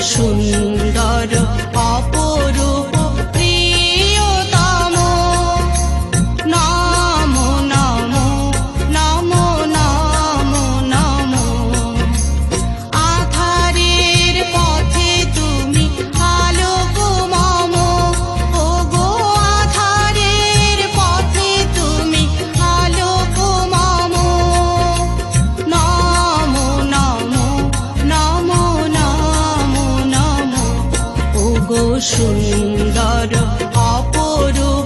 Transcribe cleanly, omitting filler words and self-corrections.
সুন্দর অপরূপ প্রিয়তম নমো নমো নমো নমো নমো আধারের পথে তুমি আলোক মম ওগো আধারের পথে তুমি আলোক মম নমো নমো নমো নমো নমো ওগো সুন্দর অপরূপ